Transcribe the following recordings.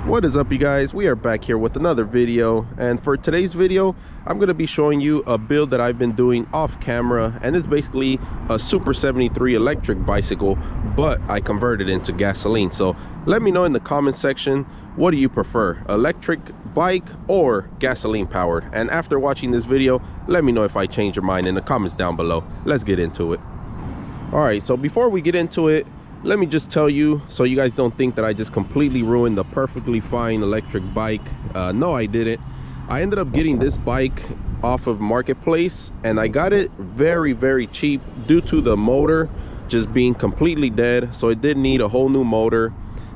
What is up, you guys? We are back here with another video, and for today's video I'm going to be showing you a build that I've been doing off camera, and it's basically a Super 73 electric bicycle, but I converted it into gasoline. So let me know in the comment section, what do you prefer, electric bike or gasoline powered? And after watching this video, let me know if I change your mind in the comments down below. Let's get into it. All right, so before we get into it, let me just tell you, so you guys don't think that I just completely ruined the perfectly fine electric bike. No, I didn't. I ended up getting this bike off of Marketplace, and I got it very cheap due to the motor just being completely dead. So it did need a whole new motor,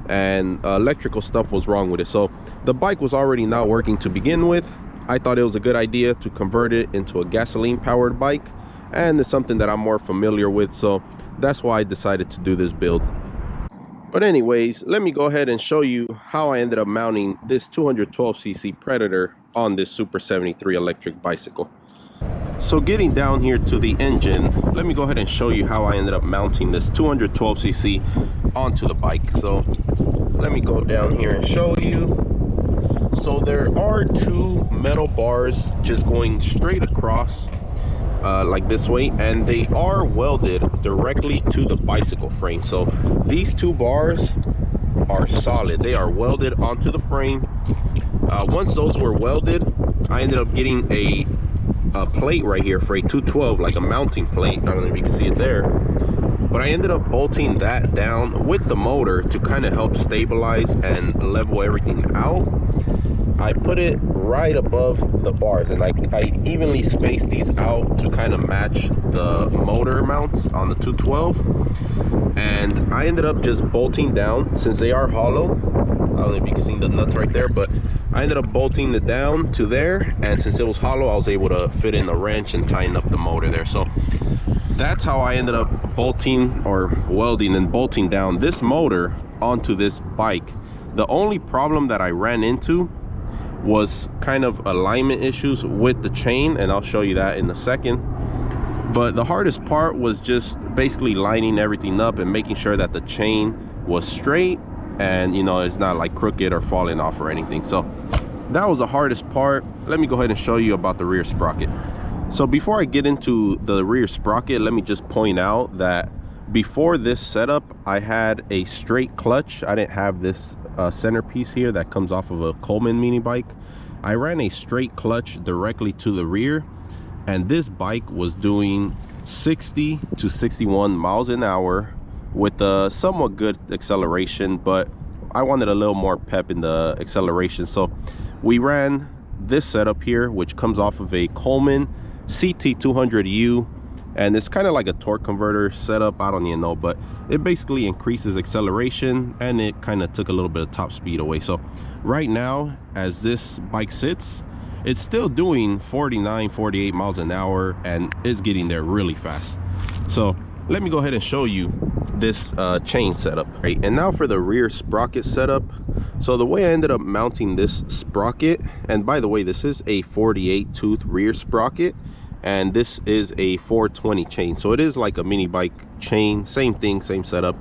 and electrical stuff was wrong with it. So the bike was already not working to begin with. I thought it was a good idea to convert it into a gasoline powered bike, and it's something that I'm more familiar with, so that's why I decided to do this build. But anyways, let me go ahead and show you how I ended up mounting this 212cc Predator on this Super 73 electric bicycle. So getting down here to the engine, let me go ahead and show you how I ended up mounting this 212cc onto the bike. So let me go down here and show you. So there are two metal bars just going straight across like this way, and they are welded directly to the bicycle frame. So these two bars are solid, they are welded onto the frame. Once those were welded, I ended up getting a plate right here for a 212, like a mounting plate. I don't know if you can see it there, but I ended up bolting that down with the motor to kind of help stabilize and level everything out. I put it right above the bars, and I evenly spaced these out to kind of match the motor mounts on the 212. And I ended up just bolting down, since they are hollow. I don't know if you can see the nuts right there, but I ended up bolting it down to there, and since it was hollow, I was able to fit in a wrench and tighten up the motor there. So that's how I ended up bolting, or welding and bolting down this motor onto this bike. The only problem that I ran into was kind of alignment issues with the chain, and I'll show you that in a second. But the hardest part was just basically lining everything up and making sure that the chain was straight and, you know, it's not like crooked or falling off or anything. So that was the hardest part. Let me go ahead and show you about the rear sprocket. So before I get into the rear sprocket, let me just point out that before this setup, I had a straight clutch. I didn't have this centerpiece here that comes off of a Coleman mini bike. I ran a straight clutch directly to the rear, and this bike was doing 60 to 61 miles an hour with a somewhat good acceleration, but I wanted a little more pep in the acceleration. So we ran this setup here, which comes off of a Coleman CT200U, and it's kind of like a torque converter setup. I don't even know, but it basically increases acceleration, and it kind of took a little bit of top speed away. So right now, as this bike sits, it's still doing 49-48 miles an hour, and it's getting there really fast. So let me go ahead and show you this chain setup. Right, and now for the rear sprocket setup. So the way I ended up mounting this sprocket, and by the way, this is a 48 tooth rear sprocket, and this is a 420 chain, so it is like a mini bike chain, same thing, same setup.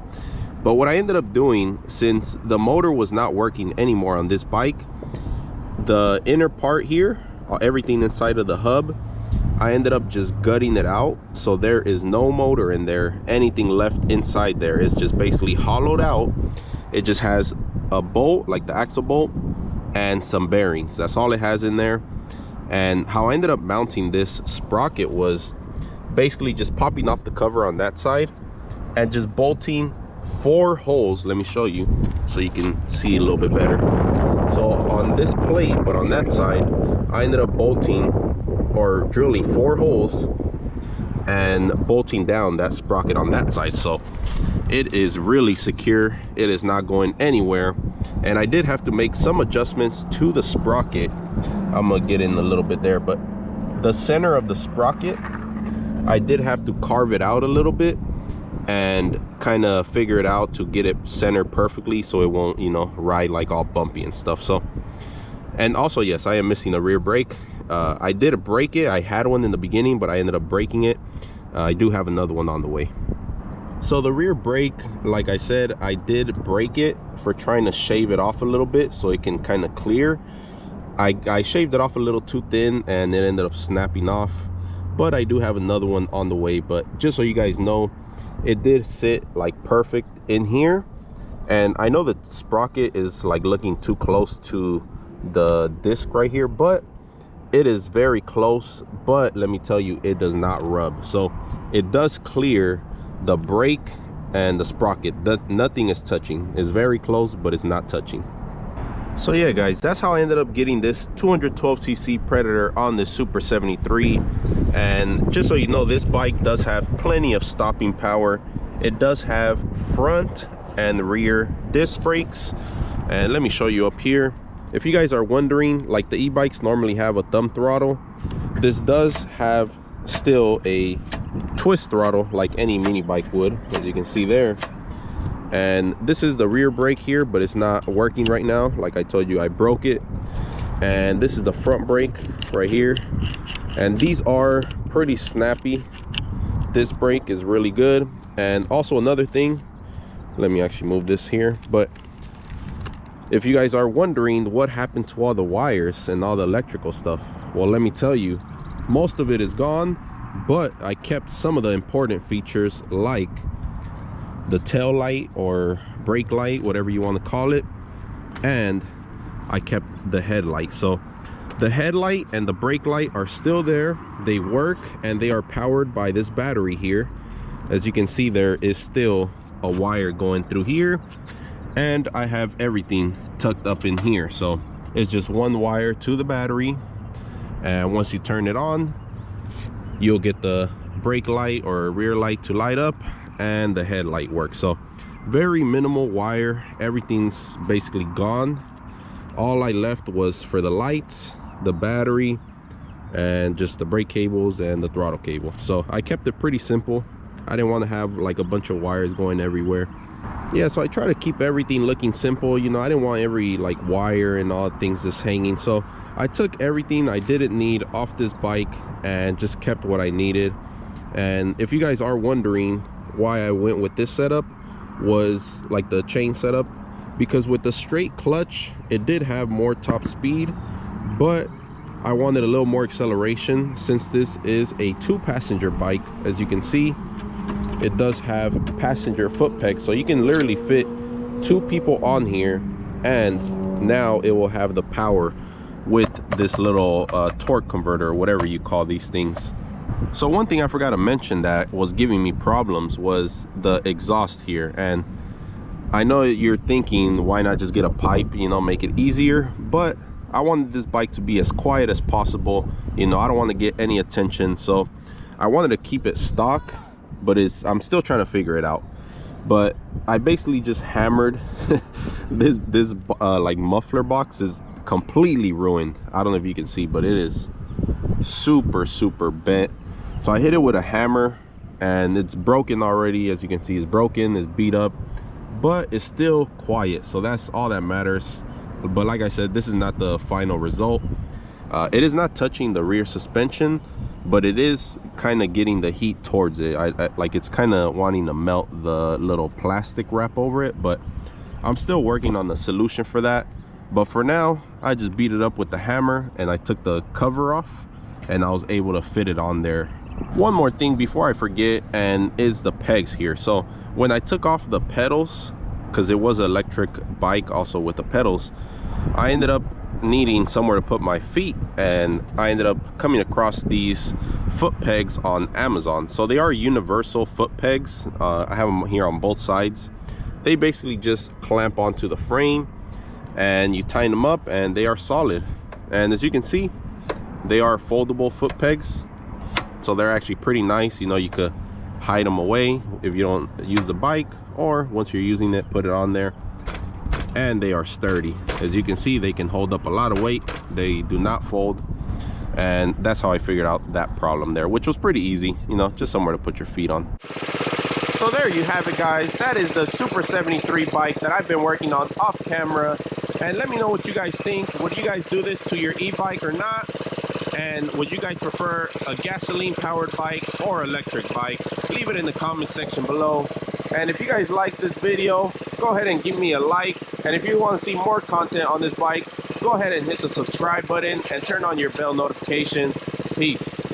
But what I ended up doing, since the motor was not working anymore on this bike, the inner part here, everything inside of the hub, I ended up just gutting it out, so there is no motor in there. Anything left inside there is just basically hollowed out. It just has a bolt, like the axle bolt, and some bearings. That's all it has in there. And how I ended up mounting this sprocket was basically just popping off the cover on that side and just bolting 4 holes. Let me show you so you can see a little bit better. So on this plate, but on that side, I ended up bolting or drilling 4 holes and bolting down that sprocket on that side. So it is really secure, it is not going anywhere. And I did have to make some adjustments to the sprocket. I'm gonna get in a little bit there, but the center of the sprocket, I did have to carve it out a little bit and kind of figure it out to get it centered perfectly, so it won't, you know, ride like all bumpy and stuff. So, and also, yes, I am missing a rear brake. I did break it. I had one in the beginning, but I ended up breaking it. I do have another one on the way. So the rear brake, like I said, I did break it for trying to shave it off a little bit so it can kind of clear. I shaved it off a little too thin and it ended up snapping off, but I do have another one on the way. But just so you guys know, it did sit like perfect in here. And I know the sprocket is like looking too close to the disc right here, but it is very close. But let me tell you, it does not rub. So it does clear the brake and the sprocket. Nothing is touching. It's very close, but it's not touching. So yeah guys, that's how I ended up getting this 212cc Predator on this Super 73. And just so you know, this bike does have plenty of stopping power. It does have front and rear disc brakes, and let me show you up here. If you guys are wondering, like the e-bikes normally have a thumb throttle, this does have still a twist throttle like any mini bike would, as you can see there. And this is the rear brake here, but it's not working right now. Like I told you, I broke it. And this is the front brake right here, and these are pretty snappy. This brake is really good. And also another thing, let me actually move this here, but if you guys are wondering what happened to all the wires and all the electrical stuff, well, let me tell you, most of it is gone, but I kept some of the important features, like the tail light or brake light, whatever you want to call it, and I kept the headlight. So the headlight and the brake light are still there. They work, and they are powered by this battery here. As you can see, there is still a wire going through here, and I have everything tucked up in here. So it's just one wire to the battery, and once you turn it on, you'll get the brake light or rear light to light up, and the headlight works. So very minimal wire. Everything's basically gone. All I left was for the lights, the battery, and just the brake cables and the throttle cable. So I kept it pretty simple. I didn't want to have like a bunch of wires going everywhere. Yeah, so I try to keep everything looking simple. You know, I didn't want every like wire and all things just hanging. So I took everything I didn't need off this bike and just kept what I needed. And if you guys are wondering why I went with this setup, was like the chain setup, because with the straight clutch it did have more top speed, but I wanted a little more acceleration. Since this is a 2-passenger bike, as you can see, it does have passenger foot pegs, so you can literally fit 2 people on here, and now it will have the power with this little torque converter, or whatever you call these things. So one thing I forgot to mention that was giving me problems was the exhaust here. And I know you're thinking, why not just get a pipe, you know, make it easier? But I wanted this bike to be as quiet as possible. You know, I don't want to get any attention, so I wanted to keep it stock, but I'm still trying to figure it out. But I basically just hammered this like muffler box is completely ruined. I don't know if you can see, but it is super bent. So I hit it with a hammer, and it's broken already. As you can see, it's broken, it's beat up, but it's still quiet, so that's all that matters. But like I said, this is not the final result. It is not touching the rear suspension, but it is kind of getting the heat towards it. Like it's kind of wanting to melt the little plastic wrap over it, but I'm still working on the solution for that. But for now, I just beat it up with the hammer, and I took the cover off, and I was able to fit it on there. One more thing before I forget, and is the pegs here. So when I took off the pedals, because it was an electric bike also with the pedals, I ended up needing somewhere to put my feet, and I ended up coming across these foot pegs on Amazon. So they are universal foot pegs. I have them here on both sides. They basically just clamp onto the frame, and you tighten them up, and they are solid. And as you can see, they are foldable foot pegs, so they're actually pretty nice. You know, you could hide them away if you don't use the bike, or once you're using it, put it on there. And they are sturdy. As you can see, they can hold up a lot of weight. They do not fold, and that's how I figured out that problem there, which was pretty easy. You know, just somewhere to put your feet on. So there you have it, guys. That is the Super 73 bike that I've been working on off camera. And let me know what you guys think. Would you guys do this to your e-bike or not? And would you guys prefer a gasoline powered bike or electric bike? Leave it in the comment section below. And if you guys like this video, go ahead and give me a like. And if you want to see more content on this bike, go ahead and hit the subscribe button and turn on your bell notification. Peace.